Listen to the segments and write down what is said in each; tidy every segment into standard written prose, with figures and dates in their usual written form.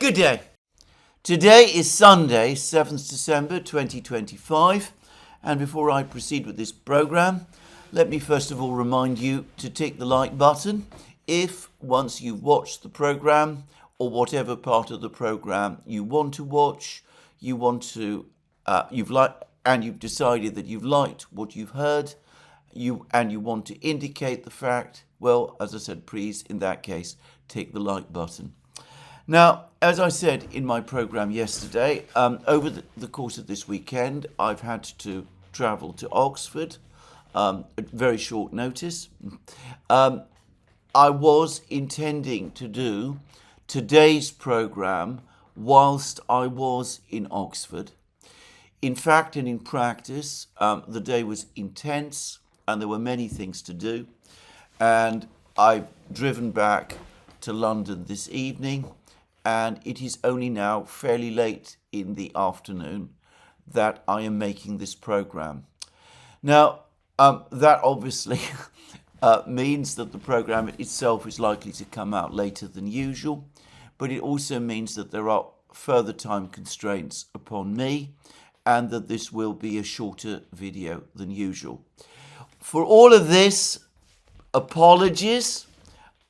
Good day. Today is Sunday, 7th December 2025, and before I proceed with this program, let me first of all remind you to tick the like button if, once you've watched the program or whatever part of the program you want to watch, you've decided that you've liked what you've heard, you want to indicate the fact, well, as I said, please, in that case, tick the like button. Now, as I said in my program yesterday, over the course of this weekend, I've had to travel to Oxford at very short notice. I was intending to do today's program whilst I was in Oxford. In fact and in practice, the day was intense and there were many things to do. And I've driven back to London this evening, and it is only now fairly late in the afternoon that I am making this program. Now, that obviously means that the program itself is likely to come out later than usual, but it also means that there are further time constraints upon me and that this will be a shorter video than usual. For all of this, apologies.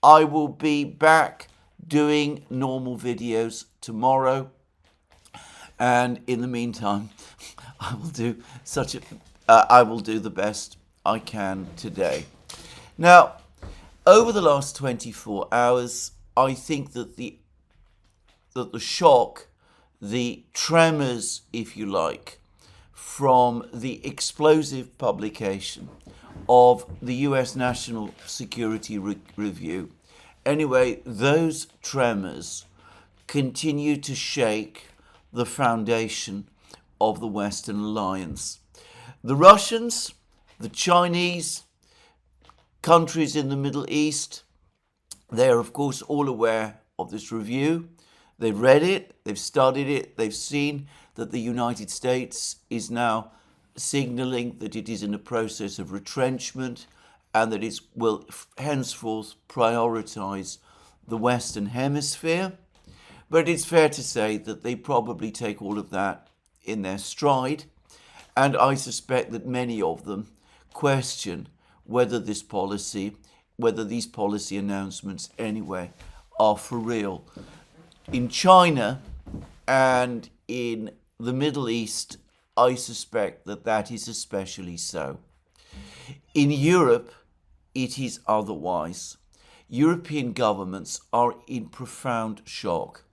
I will be back doing normal videos tomorrow, and in the meantime, I will do the best I can today. Now, over the last 24 hours, I think that the shock, the tremors, if you like, from the explosive publication of the US National Security Review. Anyway, those tremors continue to shake the foundation of the Western alliance. The Russians, the Chinese, countries in the Middle East, they are of course all aware of this review. They've read it, they've studied it, they've seen that the United States is now signaling that it is in a process of retrenchment and that it will henceforth prioritize the Western Hemisphere. But it's fair to say that they probably take all of that in their stride, and I suspect that many of them question whether these policy announcements anyway are for real. In China and in the Middle East, I suspect that is especially so. In Europe, it is otherwise. European governments are in profound shock.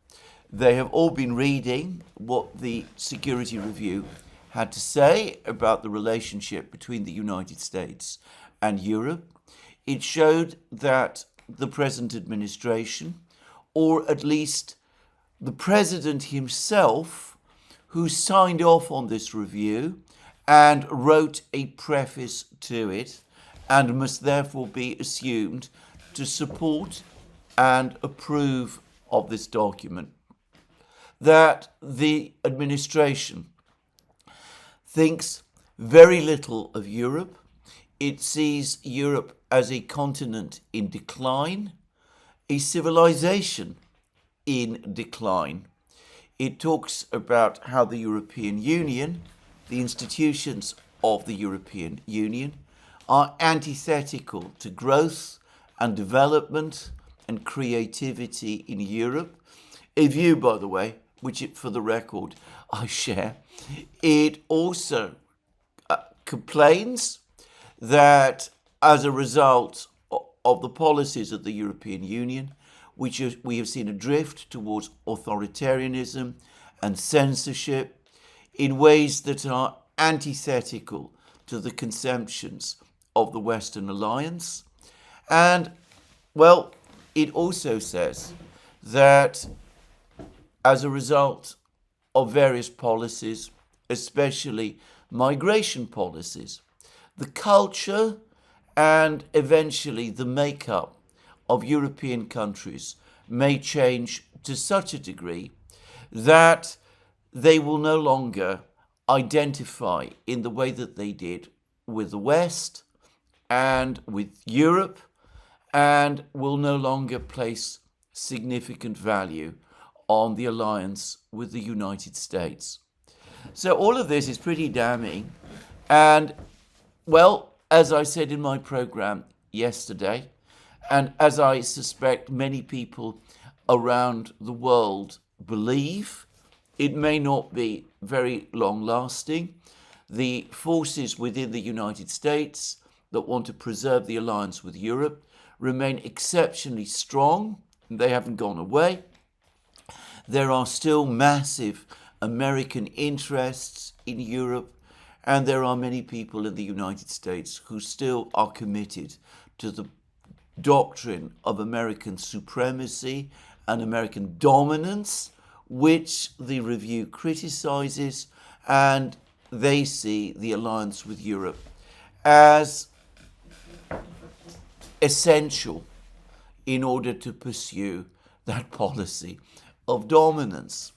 They have all been reading what the Security Review had to say about the relationship between the United States and Europe. It showed that the present administration, or at least the president himself, who signed off on this review and wrote a preface to it, and must therefore be assumed to support and approve of this document, that the administration thinks very little of Europe. It sees Europe as a continent in decline, a civilization in decline. It talks about how the European Union, the institutions of the European Union, are antithetical to growth and development and creativity in Europe. A view, by the way, which, for the record, I share. It also complains that as a result of the policies of the European Union, we have seen a drift towards authoritarianism and censorship in ways that are antithetical to the conceptions of the Western alliance. And, well, it also says that as a result of various policies, especially migration policies, the culture and eventually the makeup of European countries may change to such a degree that they will no longer identify in the way that they did with the West and with Europe, and will no longer place significant value on the alliance with the United States. So all of this is pretty damning. And, well, as I said in my program yesterday, and as I suspect many people around the world believe, it may not be very long-lasting. The forces within the United States that want to preserve the alliance with Europe remain exceptionally strong. They haven't gone away. There are still massive American interests in Europe, and there are many people in the United States who still are committed to the doctrine of American supremacy and American dominance, which the review criticizes, and they see the alliance with Europe as essential in order to pursue that policy of dominance.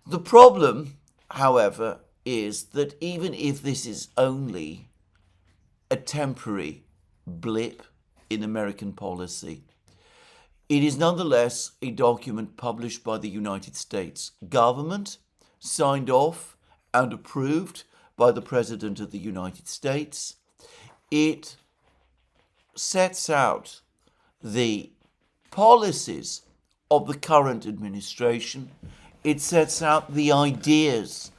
The problem, however, is that even if this is only a temporary blip in American policy, it is nonetheless a document published by the United States government, signed off and approved by the President of the United States. It sets out the policies of the current administration. It sets out the ideas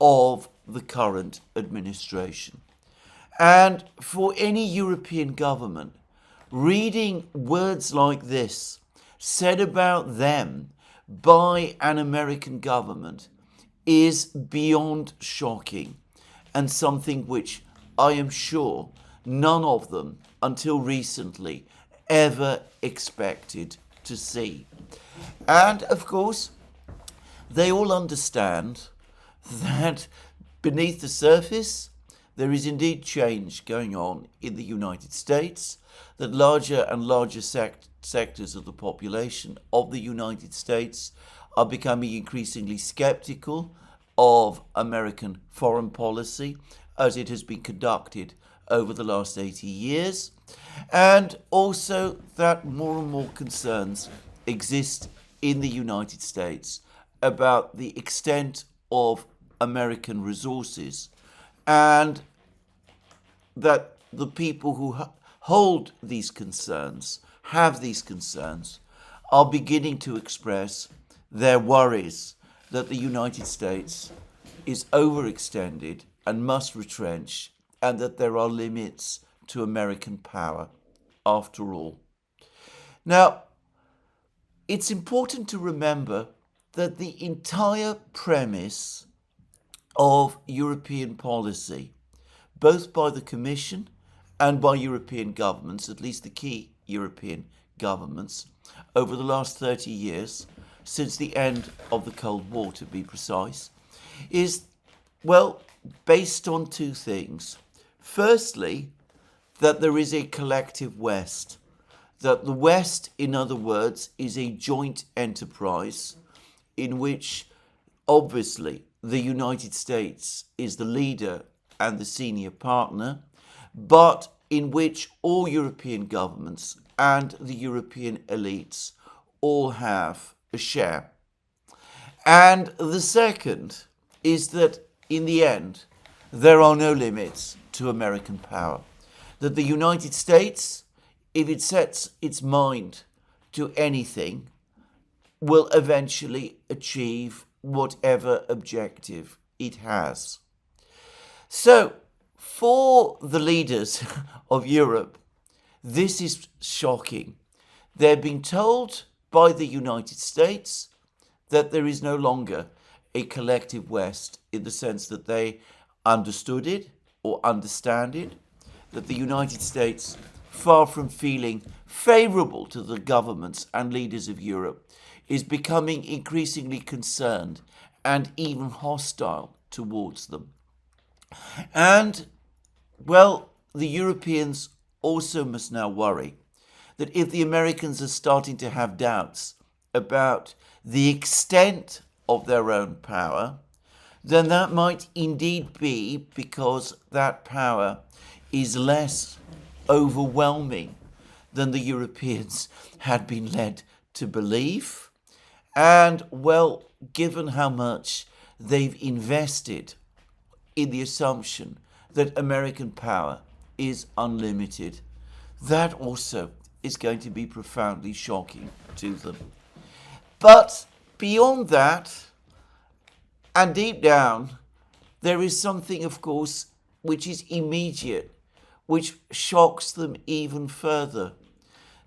of the current administration. And for any European government, reading words like this said about them by an American government is beyond shocking, and something which I am sure none of them, until recently, ever expected to see. And, of course, they all understand that beneath the surface, there is indeed change going on in the United States, that larger and larger sectors of the population of the United States are becoming increasingly skeptical of American foreign policy as it has been conducted over the last 80 years, and also that more and more concerns exist in the United States about the extent of American resources, and that the people who hold these concerns, have these concerns, are beginning to express their worries that the United States is overextended and must retrench, and that there are limits to American power after all. Now, it's important to remember that the entire premise of European policy, both by the Commission and by European governments, at least the key European governments, over the last 30 years, since the end of the Cold War to be precise, is, well, based on two things. Firstly, that there is a collective West, that the West, in other words, is a joint enterprise in which, obviously, the United States is the leader and the senior partner, but in which all European governments and the European elites all have a share. And the second is that, in the end, there are no limits to American power. That the United States, if it sets its mind to anything, will eventually achieve whatever objective it has. So, for the leaders of Europe, this is shocking. They're being told by the United States that there is no longer a collective West in the sense that they understood it or understand it, that the United States, far from feeling favorable to the governments and leaders of Europe, is becoming increasingly concerned and even hostile towards them. And, well, the Europeans also must now worry that if the Americans are starting to have doubts about the extent of their own power, then that might indeed be because that power is less overwhelming than the Europeans had been led to believe. And, well, given how much they've invested in the assumption that American power is unlimited, that also is going to be profoundly shocking to them. But beyond that, and deep down, there is something, of course, which is immediate, which shocks them even further.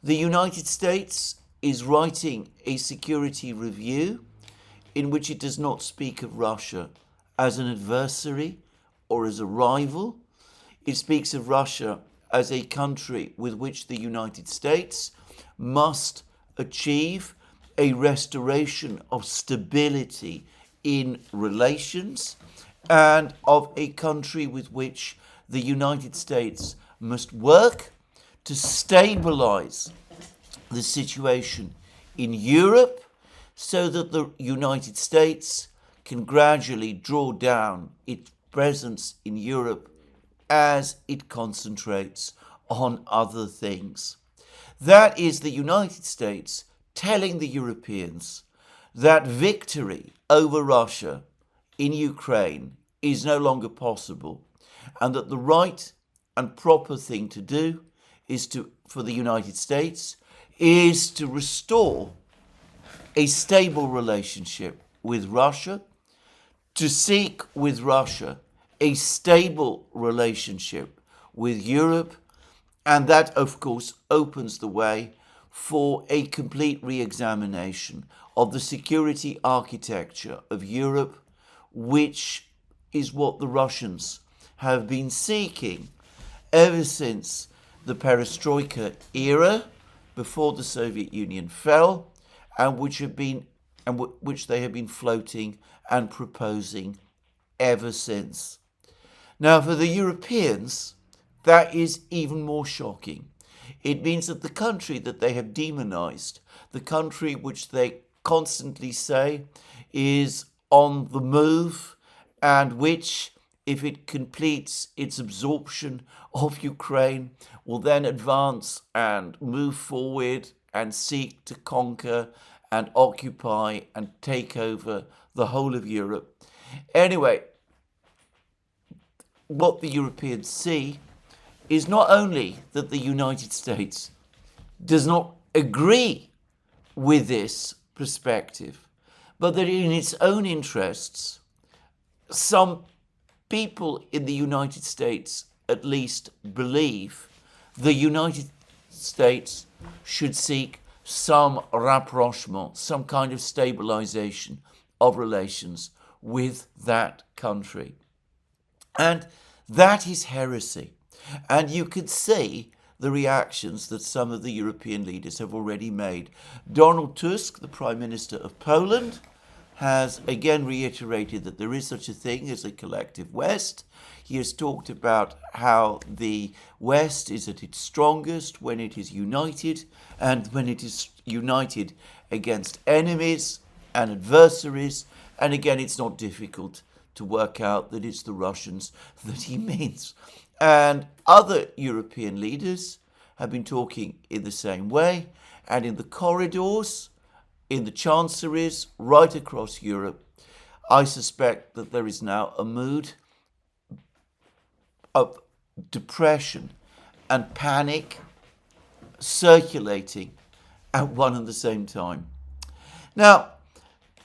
The United States is writing a security review in which it does not speak of Russia as an adversary or as a rival. It speaks of Russia as a country with which the United States must achieve a restoration of stability in relations, and of a country with which the United States must work to stabilize the situation in Europe so that the United States can gradually draw down its presence in Europe as it concentrates on other things. That is the United States telling the Europeans that victory over Russia in Ukraine is no longer possible, and that the right and proper thing to do is for the United States is to restore a stable relationship with Russia, to seek with Russia a stable relationship with Europe, and that, of course, opens the way for a complete re-examination of the security architecture of Europe, which is what the Russians have been seeking ever since the perestroika era, before the Soviet Union fell, and which they have been floating and proposing ever since. Now, for the Europeans, that is even more shocking. It means that the country that they have demonized, the country which they constantly say is on the move, and which, if it completes its absorption of Ukraine, will then advance and move forward and seek to conquer and occupy and take over the whole of Europe. Anyway, what the Europeans see is not only that the United States does not agree with this perspective, but that in its own interests, some people in the United States at least believe the United States should seek some rapprochement, some kind of stabilization of relations with that country. And that is heresy. And you could see the reactions that some of the European leaders have already made. Donald Tusk, the Prime Minister of Poland, has again reiterated that there is such a thing as a collective West. He has talked about how the West is at its strongest when it is united, and when it is united against enemies and adversaries. And again, it's not difficult to work out that it's the Russians that he means. And other European leaders have been talking in the same way, and in the corridors, in the chancelleries right across Europe, I suspect that there is now a mood of depression and panic circulating at one and the same time. Now,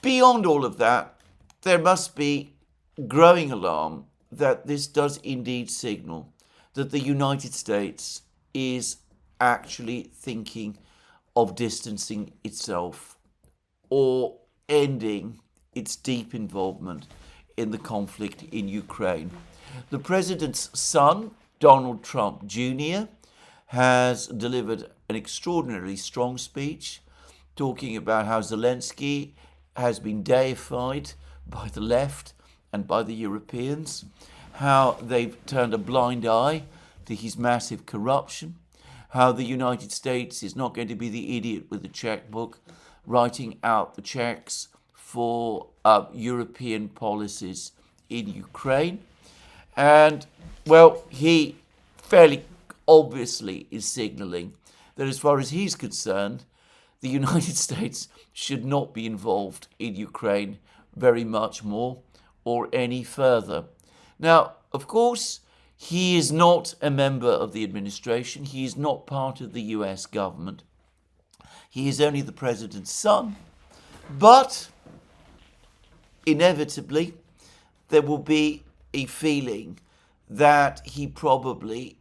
beyond all of that, there must be growing alarm that this does indeed signal that the United States is actually thinking of distancing itself or ending its deep involvement in the conflict in Ukraine. The president's son, Donald Trump Jr., has delivered an extraordinarily strong speech talking about how Zelensky has been deified by the left and by the Europeans, how they've turned a blind eye to his massive corruption, how the United States is not going to be the idiot with the checkbook writing out the checks for European policies in Ukraine. And, well, he fairly obviously is signaling that as far as he's concerned, the United States should not be involved in Ukraine very much more or any further. Now, of course, he is not a member of the administration. He is not part of the US government. He is only the president's son. But inevitably, there will be a feeling that he probably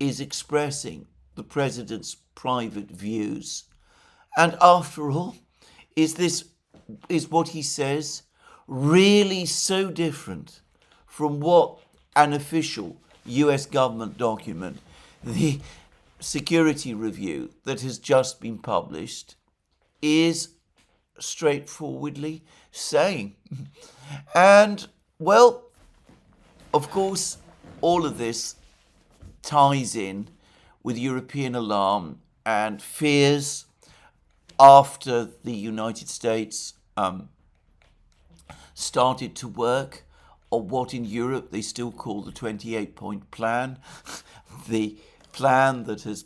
is expressing the president's private views. And after all, is what he says really so different from what an official US government document, the security review that has just been published, is straightforwardly saying? And, well, of course, all of this ties in with European alarm and fears after the United States started to work on what in Europe they still call the 28-point plan, the plan that has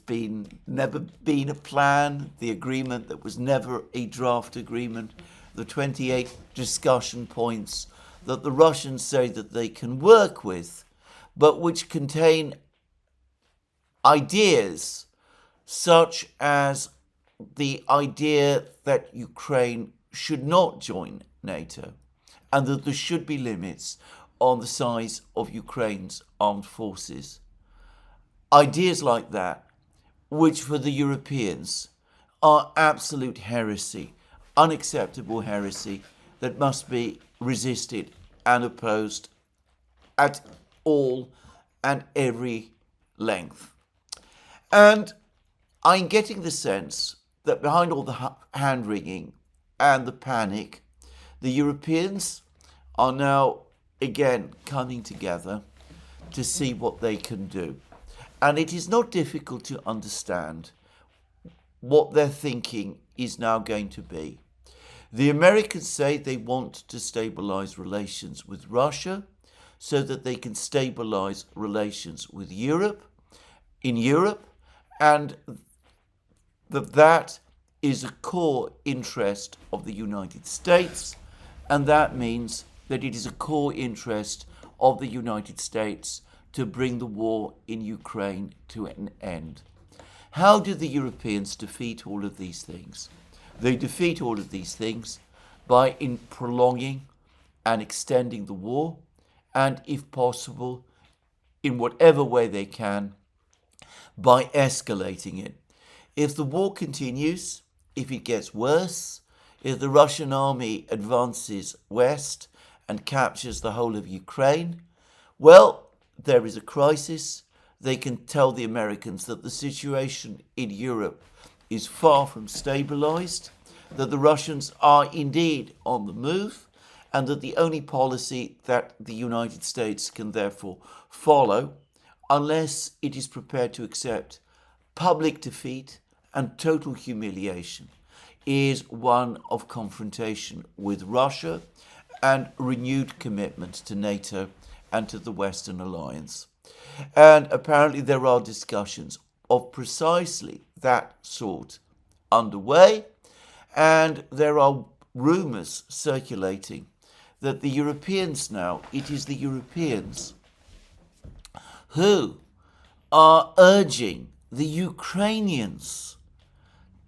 never been a plan, the agreement that was never a draft agreement, the 28 discussion points that the Russians say that they can work with, but which contain ideas such as the idea that Ukraine should not join NATO and that there should be limits on the size of Ukraine's armed forces. Ideas like that, which for the Europeans are absolute heresy, unacceptable heresy that must be resisted and opposed at all and every length. And I'm getting the sense that behind all the hand-wringing and the panic, the Europeans are now again coming together to see what they can do. And it is not difficult to understand what their thinking is now going to be. The Americans say they want to stabilize relations with Russia so that they can stabilize relations with Europe, and that is a core interest of the United States, and that means that it is a core interest of the United States to bring the war in Ukraine to an end. How do the Europeans defeat all of these things? They defeat all of these things by prolonging and extending the war, and if possible, in whatever way they can, by escalating it. If the war continues, if it gets worse, if the Russian army advances west and captures the whole of Ukraine, well, there is a crisis. They can tell the Americans that the situation in Europe is far from stabilized, that the Russians are indeed on the move, and that the only policy that the United States can therefore follow, unless it is prepared to accept public defeat and total humiliation, is one of confrontation with Russia and renewed commitment to NATO and to the Western Alliance. And apparently there are discussions of precisely that sort underway, and there are rumours circulating that the Europeans now, it is the Europeans who are urging the Ukrainians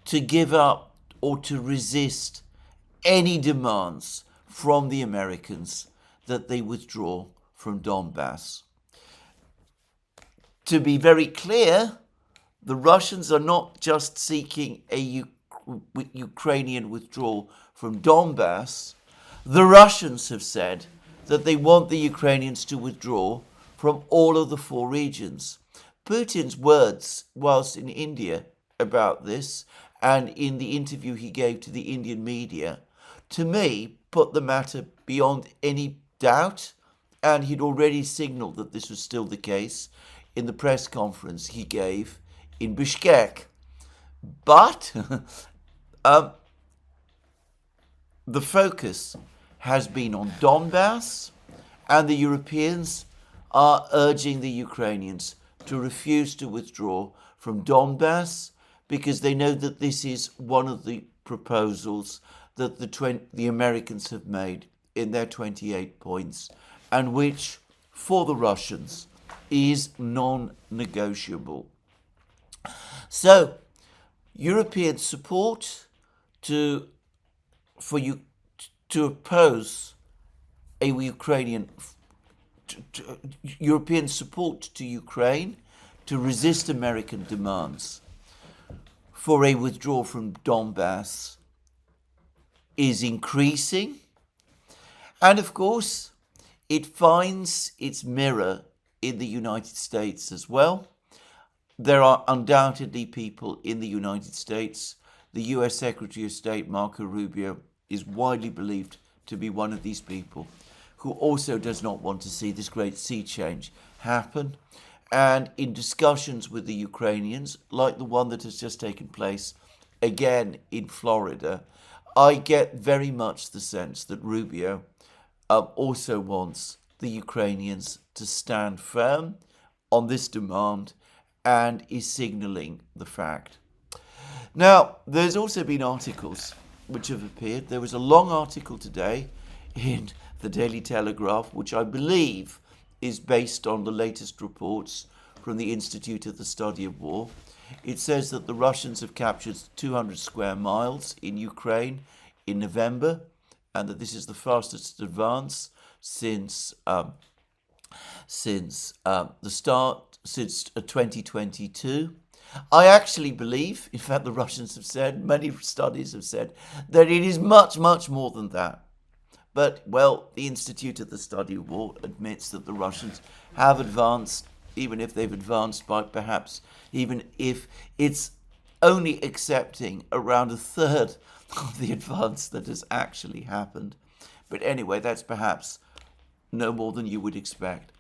to give up or to resist any demands from the Americans that they withdraw from Donbass. To be very clear, the Russians are not just seeking a Ukrainian withdrawal from Donbass. The Russians have said that they want the Ukrainians to withdraw from all of the four regions. Putin's words whilst in India about this, and in the interview he gave to the Indian media, to me put the matter beyond any doubt, and he'd already signalled that this was still the case in the press conference he gave in Bishkek. But the focus has been on Donbass, and the Europeans are urging the Ukrainians to refuse to withdraw from Donbass because they know that this is one of the proposals that the Americans have made in their 28 points, and which, for the Russians, is non-negotiable. So, European support to oppose a Ukrainian European support to Ukraine to resist American demands for a withdrawal from Donbass is increasing, and of course it finds its mirror in the United States as well. There are undoubtedly people in the United States. The US Secretary of State Marco Rubio is widely believed to be one of these people who also does not want to see this great sea change happen. And in discussions with the Ukrainians, like the one that has just taken place again in Florida, I get very much the sense that Rubio also wants the Ukrainians to stand firm on this demand and is signalling the fact. Now, there's also been articles which have appeared. There was a long article today in the Daily Telegraph, which I believe is based on the latest reports from the Institute of the Study of War. It says that the Russians have captured 200 square miles in Ukraine in November, and that this is the fastest advance since 2022. I actually believe, in fact the Russians have said, many studies have said, that it is much, much more than that. But, well, the Institute of the Study of War admits that the Russians have advanced, even if they've advanced by perhaps, even if it's only accepting around a third of the advance that has actually happened. But anyway, that's perhaps no more than you would expect.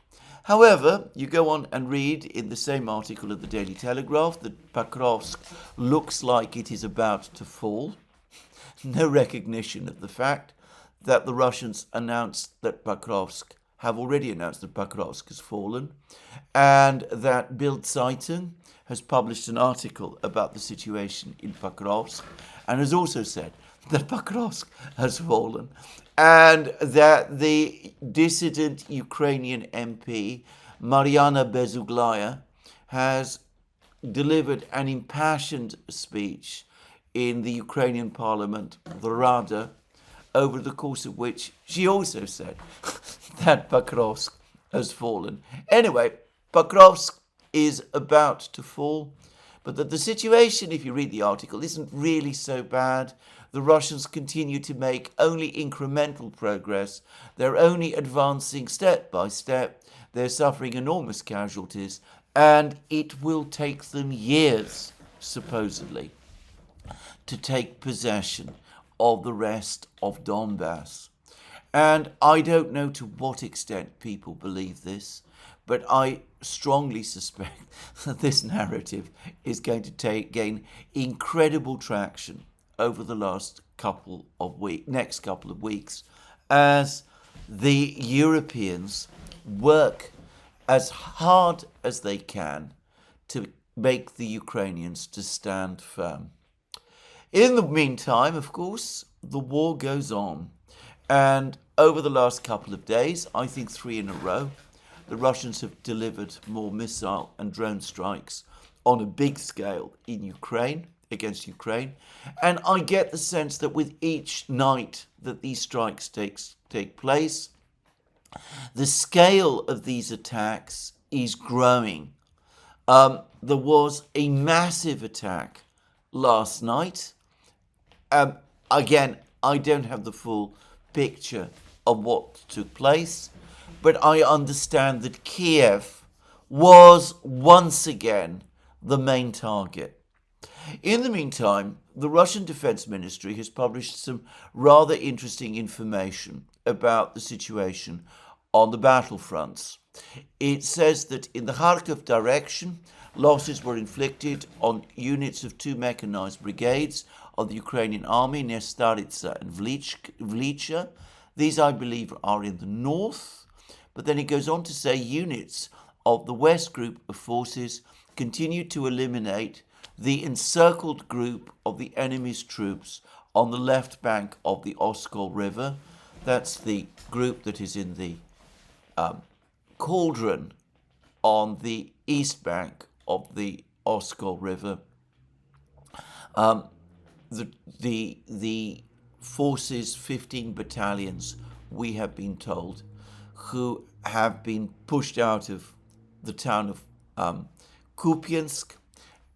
However, you go on and read in the same article of the Daily Telegraph that Pakrovsk looks like it is about to fall. No recognition of the fact that the Russians have already announced that Pakrovsk has fallen, and that Bild Zeitung has published an article about the situation in Pakrovsk and has also said that Mercouris has fallen, and that the dissident Ukrainian MP, Mariana Bezuglaya, has delivered an impassioned speech in the Ukrainian parliament, the Rada, over the course of which she also said that Mercouris has fallen. Anyway, Mercouris is about to fall, but that the situation, if you read the article, isn't really so bad. The Russians continue to make only incremental progress. They're only advancing step by step. They're suffering enormous casualties, and it will take them years, supposedly, to take possession of the rest of Donbass. And I don't know to what extent people believe this, but I strongly suspect that this narrative is going to gain incredible traction over the next couple of weeks, as the Europeans work as hard as they can to make the Ukrainians to stand firm. In the meantime, of course, the war goes on. And over the last couple of days, I think 3 in a row, the Russians have delivered more missile and drone strikes on a big scale in Ukraine, against Ukraine. And I get the sense that with each night that these strikes take place, the scale of these attacks is growing. There was a massive attack last night. Again, I don't have the full picture of what took place, but I understand that Kiev was once again the main target. In the meantime, the Russian Defense Ministry has published some rather interesting information about the situation on the battlefronts. It says that in the Kharkiv direction, losses were inflicted on units of 2 mechanized brigades of the Ukrainian army near Staritsa and Vlicha. These, I believe, are in the north. But then it goes on to say units of the West group of forces continue to eliminate the encircled group of the enemy's troops on the left bank of the Oskol River. That's the group that is in the cauldron on the east bank of the Oskol River. The forces, 15 battalions, we have been told, who have been pushed out of the town of Kupiansk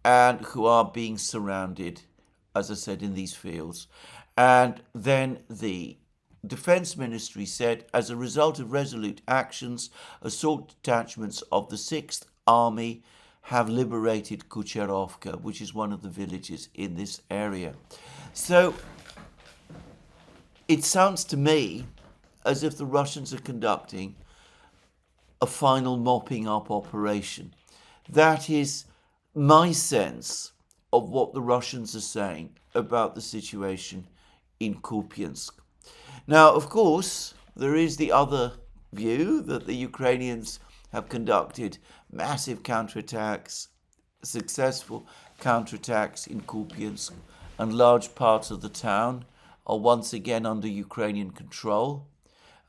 and who are being surrounded, as I said, in these fields. And then the Defense Ministry said, as a result of resolute actions, assault detachments of the 6th Army have liberated Kucherovka, which is one of the villages in this area. So it sounds to me as if the Russians are conducting a final mopping up operation. That is my sense of what the Russians are saying about the situation in Kupiansk. Now, of course, there is the other view that the Ukrainians have conducted massive counterattacks, successful counterattacks in Kupiansk, and large parts of the town are once again under Ukrainian control.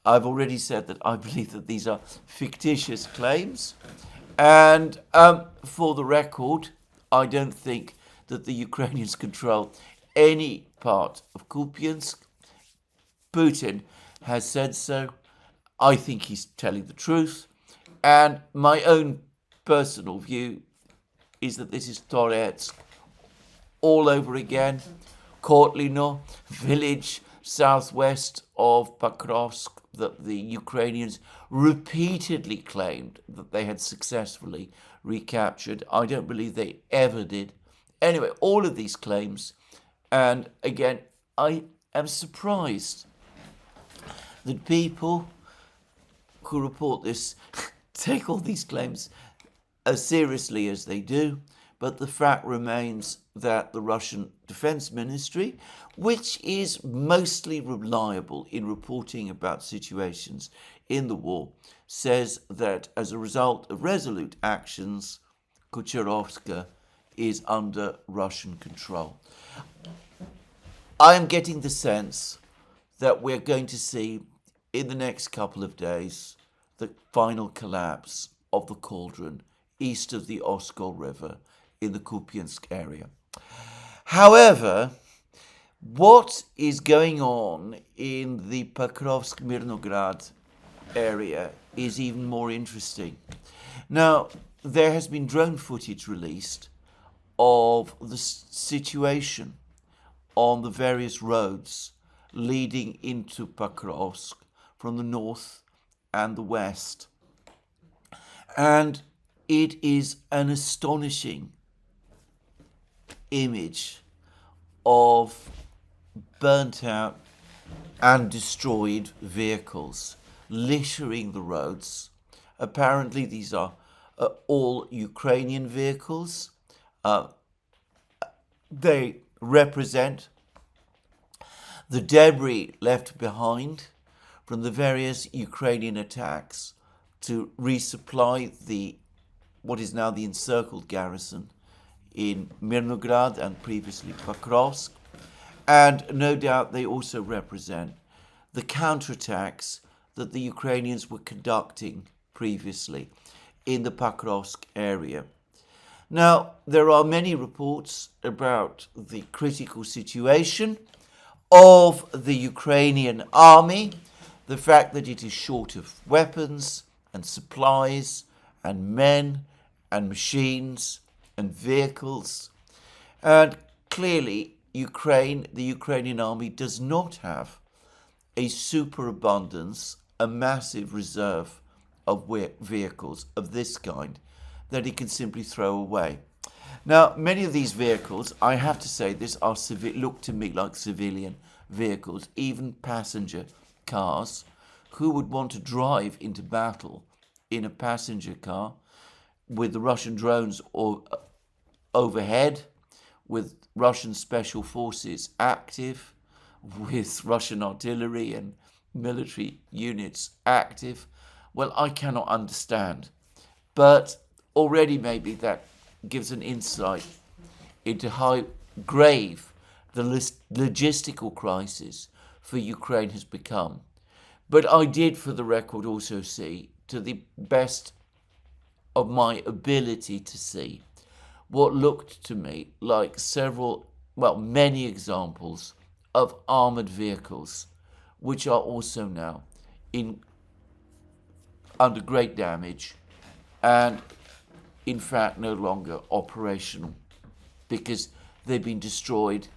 I've already said that I believe that these are fictitious claims. And for the record, I don't think that the Ukrainians control any part of Kupiansk. Putin has said so. I think he's telling the truth. And my own personal view is that this is Toretsk all over again. Kotlino, village southwest of Pokrovsk, that the Ukrainians repeatedly claimed that they had successfully recaptured. I don't believe they ever did. Anyway, all of these claims, and again, I am surprised that people who report this take all these claims as seriously as they do, but the fact remains that the Russian Defense Ministry, which is mostly reliable in reporting about situations in the war, says that as a result of resolute actions, Kucherovka is under Russian control. I am getting the sense that we're going to see in the next couple of days the final collapse of the cauldron east of the Oskol River in the Kupiansk area. However, what is going on in the Pokrovsk-Mirnograd area is even more interesting. Now, there has been drone footage released of the situation on the various roads leading into Pokrovsk from the north and the west. And it is an astonishing image of burnt out and destroyed vehicles littering the roads. Apparently these are all Ukrainian vehicles. They represent the debris left behind from the various Ukrainian attacks to resupply what is now the encircled garrison in Mirnograd and previously Pokrovsk. And no doubt they also represent the counterattacks that the Ukrainians were conducting previously in the Pokrovsk area. Now, there are many reports about the critical situation of the Ukrainian army, the fact that it is short of weapons and supplies and men and machines and vehicles. And clearly, the Ukrainian army does not have a superabundance, a massive reserve of vehicles of this kind that it can simply throw away. Now, many of these vehicles, I have to say this, look to me like civilian vehicles, even passenger cars. Who would want to drive into battle in a passenger car with the Russian drones overhead, with Russian special forces active, with Russian artillery and military units active? Well, I cannot understand. But already maybe that gives an insight into how grave the logistical crisis for Ukraine has become. But I did, for the record, also see, to the best of my ability to see, what looked to me like many examples of armoured vehicles, which are also now under great damage and in fact no longer operational because they've been destroyed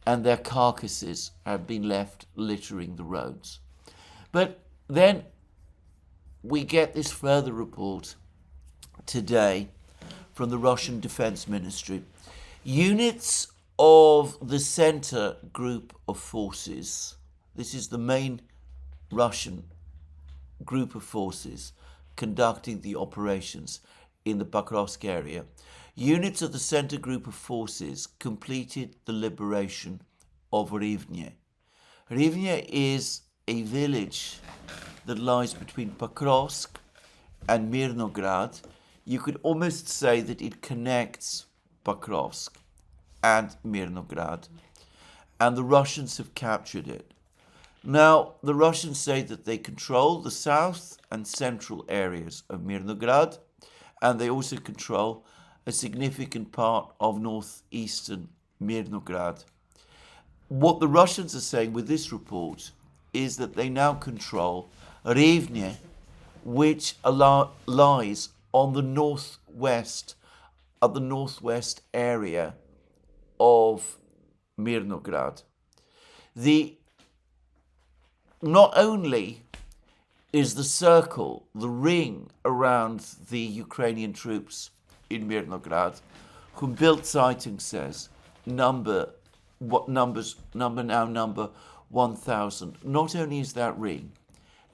and their carcasses have been left littering the roads. But then we get this further report today from the Russian Defense Ministry. Units of the center group of forces, this is the main Russian group of forces conducting the operations in the Pakrovsk area. Units of the center group of forces completed the liberation of Rivne. Rivne is a village that lies between Pakrovsk and Mirnograd. You could almost say that it connects Pakrovsk and Mirnograd, and the Russians have captured it. Now, the Russians say that they control the south and central areas of Mirnograd, and they also control a significant part of northeastern Mirnograd. What the Russians are saying with this report is that they now control Rivne, which lies on the northwest area of Mirnograd. Not only is the circle, the ring around the Ukrainian troops in Mirnograd, whom Bild Zeitung says number 1,000. Not only is that ring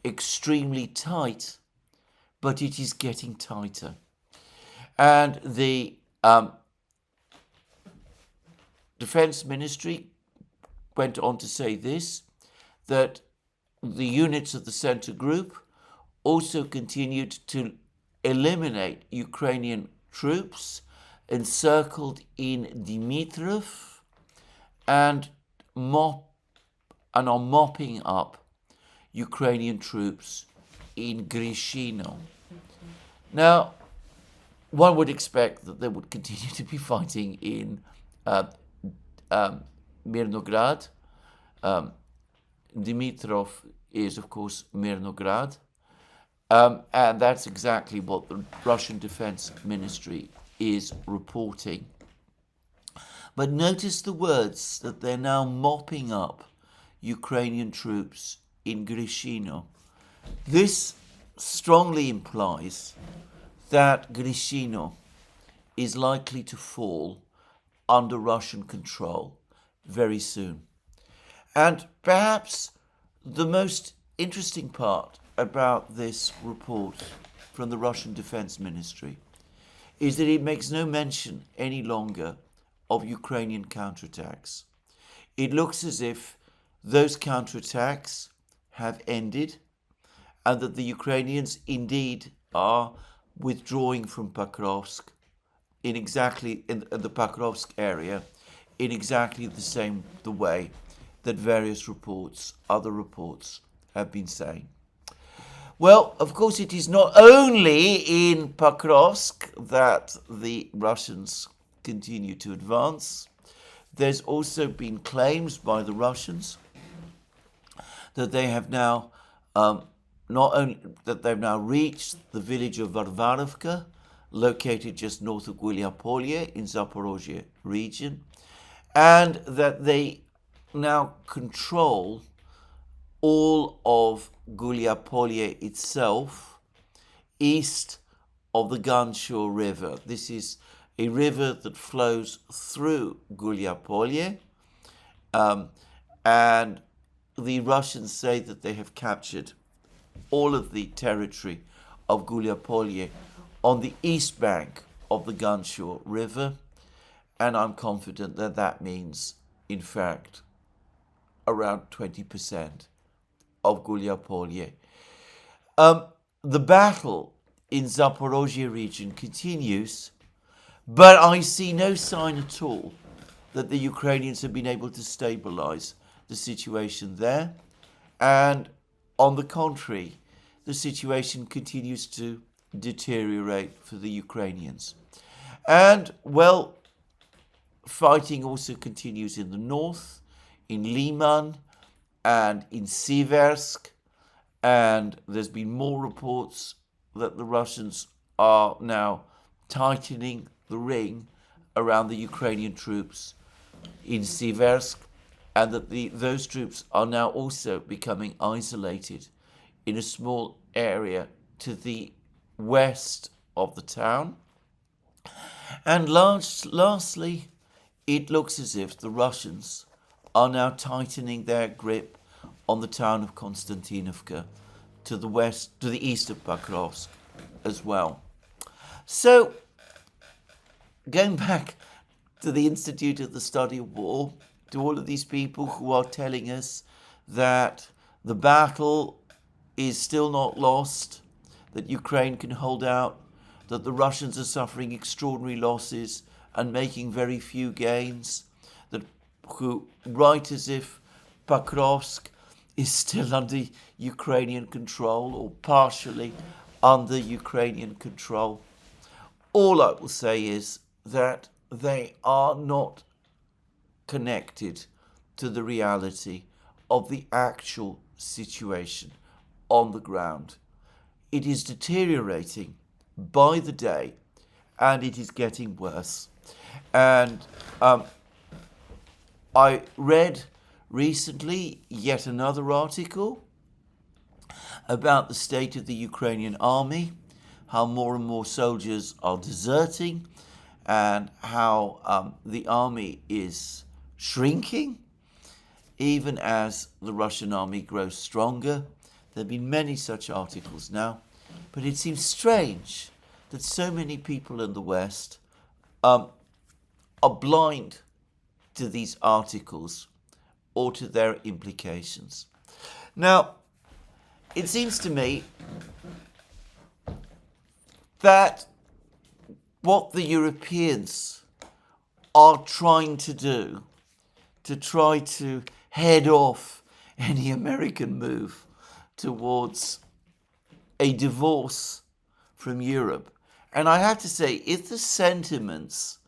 extremely tight, but it is getting tighter. And the Defense Ministry went on to say this, that the units of the center group also continued to eliminate Ukrainian troops encircled in Dmitrov and are mopping up Ukrainian troops in Grishino. Now, one would expect that they would continue to be fighting in Mirnograd. Dmitrov is, of course, Mirnograd. And that's exactly what the Russian Defense Ministry is reporting. But notice the words that they're now mopping up Ukrainian troops in Grishino. This strongly implies that Grishino is likely to fall under Russian control very soon. And perhaps the most interesting part about this report from the Russian Defense Ministry is that it makes no mention any longer of Ukrainian counterattacks. It looks as if those counterattacks have ended and that the Ukrainians indeed are withdrawing from Pakrovsk in the Pakrovsk area in exactly the way that various other reports have been saying. Well, of course, it is not only in Pakrovsk that the Russians continue to advance. There's also been claims by the Russians that they have now reached the village of Varvarovka, located just north of Guliapolye in Zaporozhye region, and that they now control all of Guliapolye itself, east of the Ganshur River. This is a river that flows through Guliapolye, and the Russians say that they have captured all of the territory of Guliapolye on the east bank of the Ganshur River, and I'm confident that that means, in fact, around 20% of Guliapolye. The battle in Zaporozhye region continues, but I see no sign at all that the Ukrainians have been able to stabilize the situation there. And on the contrary, the situation continues to deteriorate for the Ukrainians. And, well, fighting also continues in the north, in Liman and in Siversk. And there's been more reports that the Russians are now tightening the ring around the Ukrainian troops in Siversk, and that those troops are now also becoming isolated in a small area to the west of the town. And lastly, it looks as if the Russians are now tightening their grip on the town of Konstantinovka to the east of Pakrovsk as well. So, going back to the Institute of the Study of War, to all of these people who are telling us that the battle is still not lost, that Ukraine can hold out, that the Russians are suffering extraordinary losses and making very few gains, that who write as if Pakrovsk is still under Ukrainian control or partially under Ukrainian control. All I will say is that they are not connected to the reality of the actual situation on the ground. It is deteriorating by the day, and it is getting worse. And I read recently yet another article about the state of the Ukrainian army, how more and more soldiers are deserting, and how the army is shrinking, even as the Russian army grows stronger. There have been many such articles now, but it seems strange that so many people in the West are blind to these articles or to their implications. Now, it seems to me that what the Europeans are trying to do to try to head off any American move towards a divorce from Europe. And I have to say, if the sentiments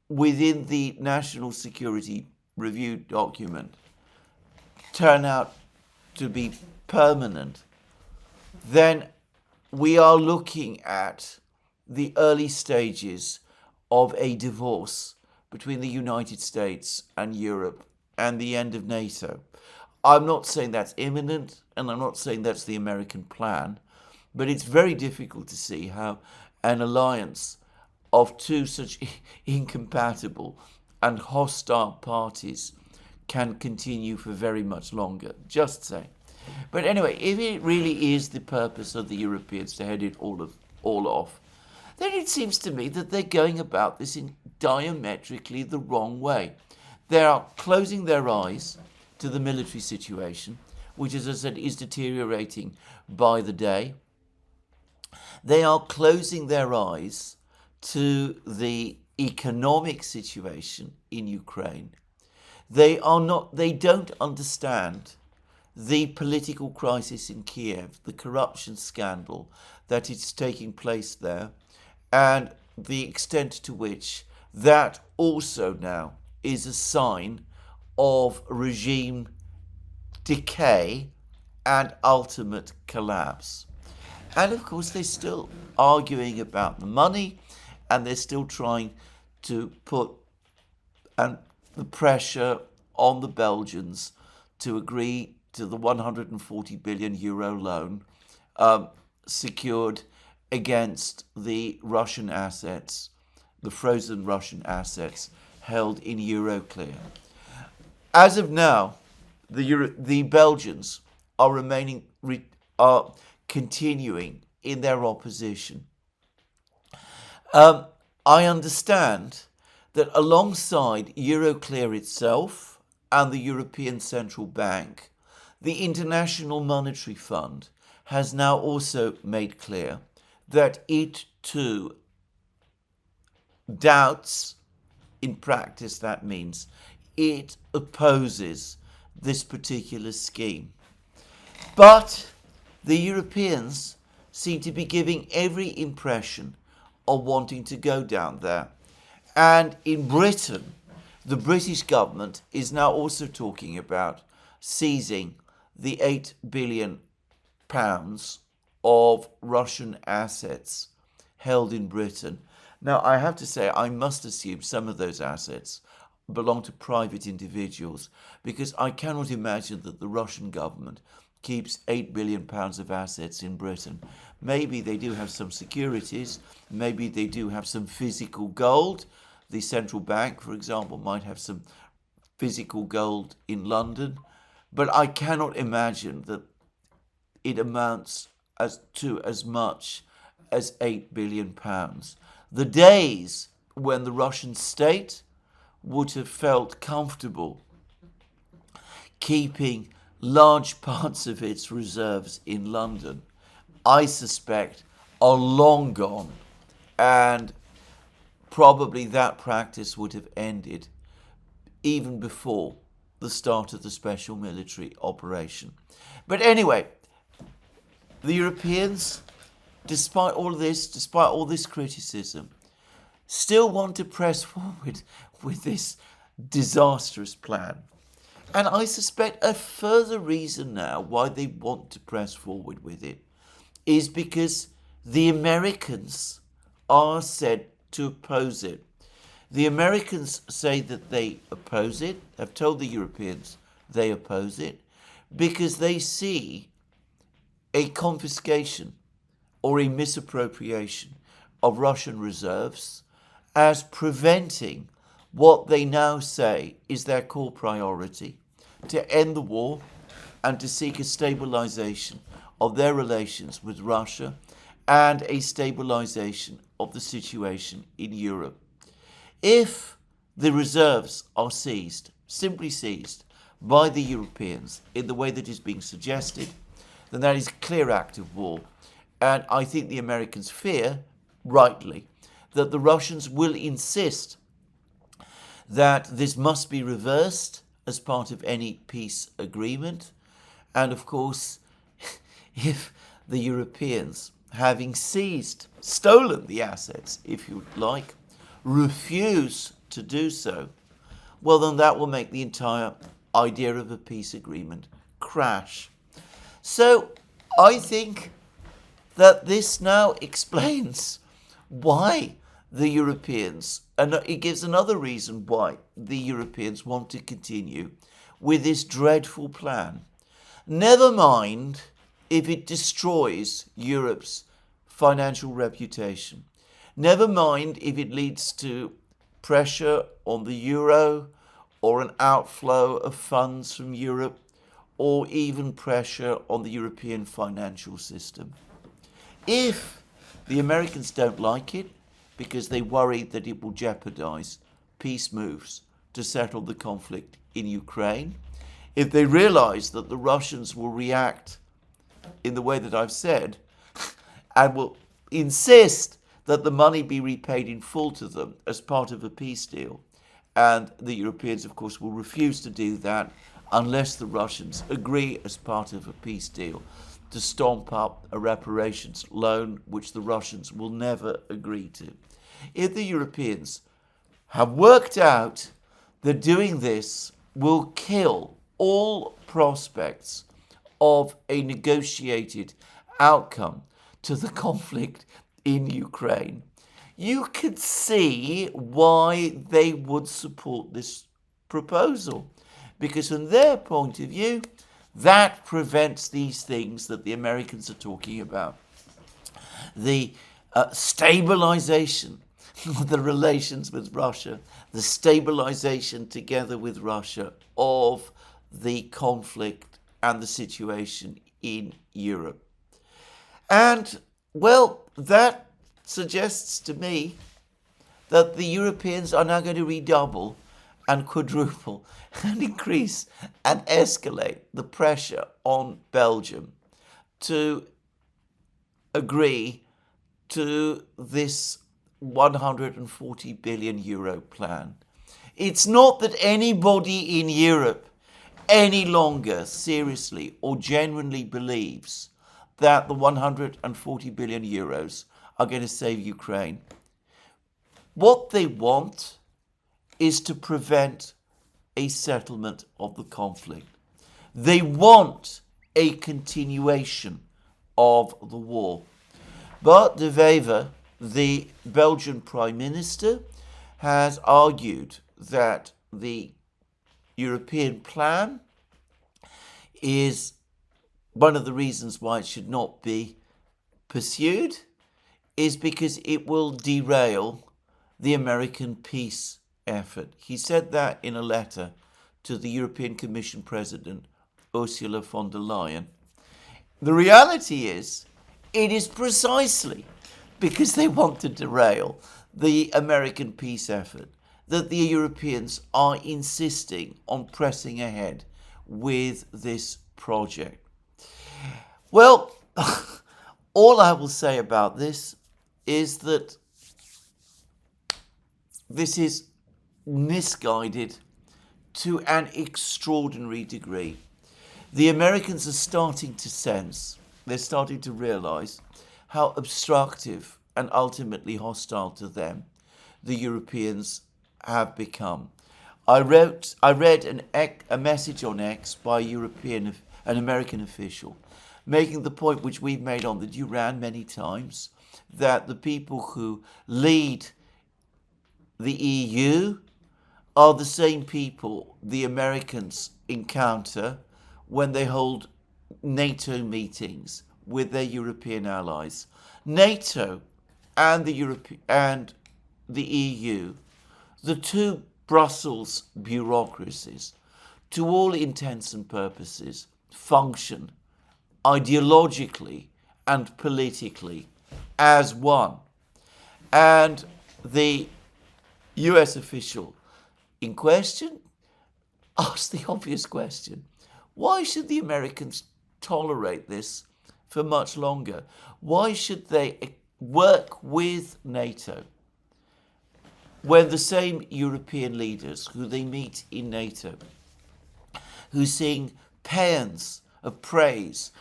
within the National Security Review document turn out to be permanent, then we are looking at the early stages of a divorce between the United States and Europe and the end of NATO. I'm not saying that's imminent, and I'm not saying that's the American plan, but it's very difficult to see how an alliance of two such incompatible and hostile parties can continue for very much longer. Just saying. But anyway, if it really is the purpose of the Europeans to head it all off, then it seems to me that they're going about this in diametrically the wrong way. They are closing their eyes to the military situation, which, as I said, is deteriorating by the day. They are closing their eyes to the economic situation in Ukraine. They don't understand the political crisis in Kiev, the corruption scandal that is taking place there, and the extent to which that also now is a sign of regime decay and ultimate collapse. And of course, they're still arguing about the money, and they're still trying to put the pressure on the Belgians to agree to the 140 billion euro loan secured against the Russian assets, the frozen Russian assets held in Euroclear. As of now, the Belgians are continuing in their opposition. I understand that alongside Euroclear itself and the European Central Bank, the International Monetary Fund has now also made clear that it too doubts in practice that means it opposes this particular scheme. But the Europeans seem to be giving every impression of wanting to go down there. And in Britain, the British government is now also talking about seizing the £8 billion of Russian assets held in Britain. Now, I have to say, I must assume some of those assets belong to private individuals, because I cannot imagine that the Russian government keeps £8 billion of assets in Britain. Maybe they do have some securities, maybe they do have some physical gold. The central bank, for example, might have some physical gold in London, but I cannot imagine that it amounts to as much as £8 billion. The days when the Russian state would have felt comfortable keeping large parts of its reserves in London, I suspect, are long gone, and probably that practice would have ended even before the start of the special military operation. But anyway, the Europeans, despite all this criticism, still want to press forward with this disastrous plan. And I suspect a further reason now why they want to press forward with it is because the Americans are said to oppose it. The Americans say that they oppose it, have told the Europeans they oppose it, because they see a confiscation or a misappropriation of Russian reserves as preventing what they now say is their core priority, to end the war and to seek a stabilization of their relations with Russia and a stabilization of the situation in Europe. If the reserves are seized, simply seized, by the Europeans in the way that is being suggested, then that is a clear act of war. And I think the Americans fear, rightly, that the Russians will insist that this must be reversed as part of any peace agreement. And of course, if the Europeans, having stolen the assets, if you like, refuse to do so, well, then that will make the entire idea of a peace agreement crash. So I think that this now explains why the Europeans, and it gives another reason why the Europeans want to continue with this dreadful plan. Never mind if it destroys Europe's financial reputation. Never mind if it leads to pressure on the euro or an outflow of funds from Europe, or even pressure on the European financial system. If the Americans don't like it because they worry that it will jeopardize peace moves to settle the conflict in Ukraine, if they realize that the Russians will react in the way that I've said and will insist that the money be repaid in full to them as part of a peace deal, and the Europeans, of course, will refuse to do that unless the Russians agree as part of a peace deal to stomp up a reparations loan, which the Russians will never agree to. If the Europeans have worked out that doing this will kill all prospects of a negotiated outcome to the conflict in Ukraine, you could see why they would support this proposal. Because from their point of view, that prevents these things that the Americans are talking about. The stabilization of the relations with Russia, the stabilization together with Russia of the conflict and the situation in Europe. And, well, that suggests to me that the Europeans are now going to redouble and quadruple and increase and escalate the pressure on Belgium to agree to this 140 billion euro plan It's not that anybody in Europe any longer seriously or genuinely believes that the 140 billion euros are going to save Ukraine. What they want is to prevent a settlement of the conflict. They want a continuation of the war. But De Wever, the Belgian Prime Minister, has argued that the European plan is one of the reasons why it should not be pursued is because it will derail the American peace effort. He said that in a letter to the European Commission President, Ursula von der Leyen. The reality is, it is precisely because they want to derail the American peace effort that the Europeans are insisting on pressing ahead with this project. Well, all I will say about this is that this is misguided to an extraordinary degree. The Americans are starting to sense, they're starting to realize how obstructive and ultimately hostile to them the Europeans have become. I read a message on X by an American official, making the point which we've made on the Duran many times, that the people who lead the EU are the same people the Americans encounter when they hold NATO meetings with their European allies. NATO and the EU, the two Brussels bureaucracies, to all intents and purposes, function ideologically and politically as one. And the US official in question asked the obvious question: why should the Americans tolerate this for much longer? Why should they work with NATO when the same European leaders who they meet in NATO, who sing paeans of praise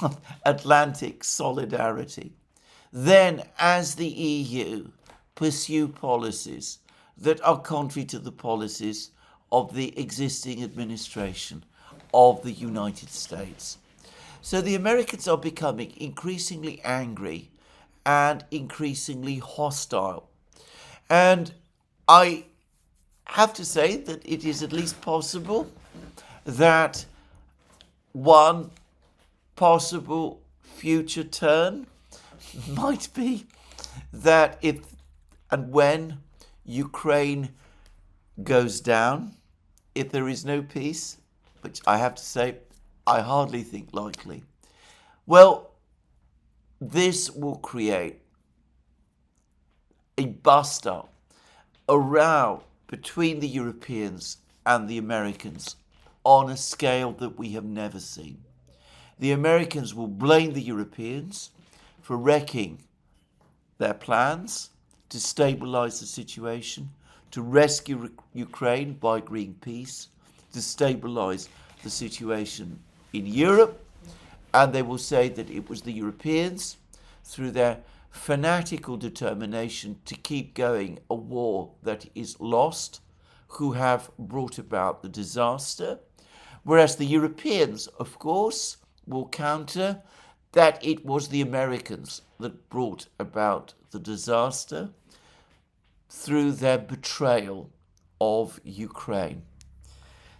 of Atlantic solidarity, then as the EU pursue policies that are contrary to the policies of the existing administration of the United States? So the Americans are becoming increasingly angry and increasingly hostile. And I have to say that it is at least possible that one possible future turn might be that if and when Ukraine goes down, if there is no peace, which I have to say I hardly think likely, well, this will create a bust-up, a row between the Europeans and the Americans on a scale that we have never seen. The Americans will blame the Europeans for wrecking their plans to stabilize the situation, to rescue Ukraine by agreeing peace, to stabilize the situation in Europe, and they will say that it was the Europeans, through their fanatical determination to keep going a war that is lost, who have brought about the disaster, whereas the Europeans, of course, will counter that it was the Americans that brought about the disaster through their betrayal of Ukraine.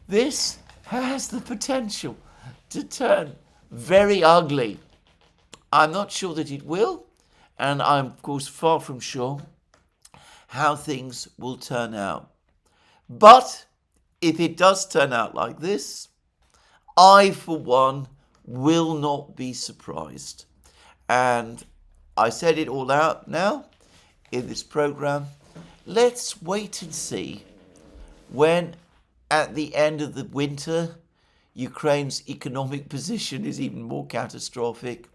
This has the potential to turn very ugly. I'm not sure that it will, and I'm, of course, far from sure how things will turn out. But if it does turn out like this, I, for one, will not be surprised. And I said it all out now in this program. Let's wait and see when, at the end of the winter, Ukraine's economic position is even more catastrophic.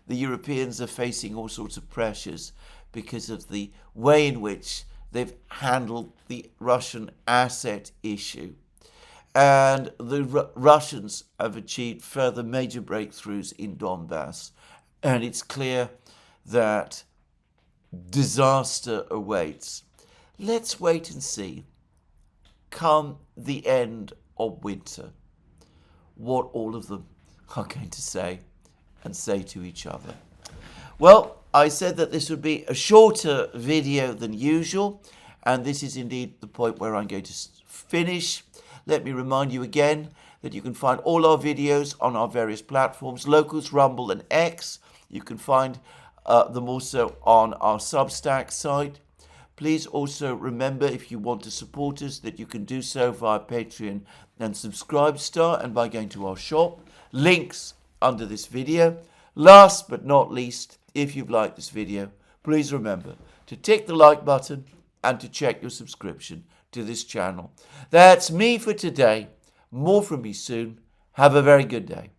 The Europeans are facing all sorts of pressures because of the way in which they've handled the Russian asset issue. And the Russians have achieved further major breakthroughs in Donbass. And it's clear that disaster awaits. Let's wait and see, come the end of winter, what all of them are going to say and say to each other. Well, I said that this would be a shorter video than usual, and this is indeed the point where I'm going to finish. Let me remind you again that you can find all our videos on our various platforms, Locals, Rumble and X. You can find them also on our Substack site. Please also remember, if you want to support us, that you can do so via Patreon and Subscribestar and by going to our shop. Links under this video. Last but not least, if you've liked this video, please remember to tick the like button and to check your subscription to this channel. That's me for today. More from me soon. Have a very good day.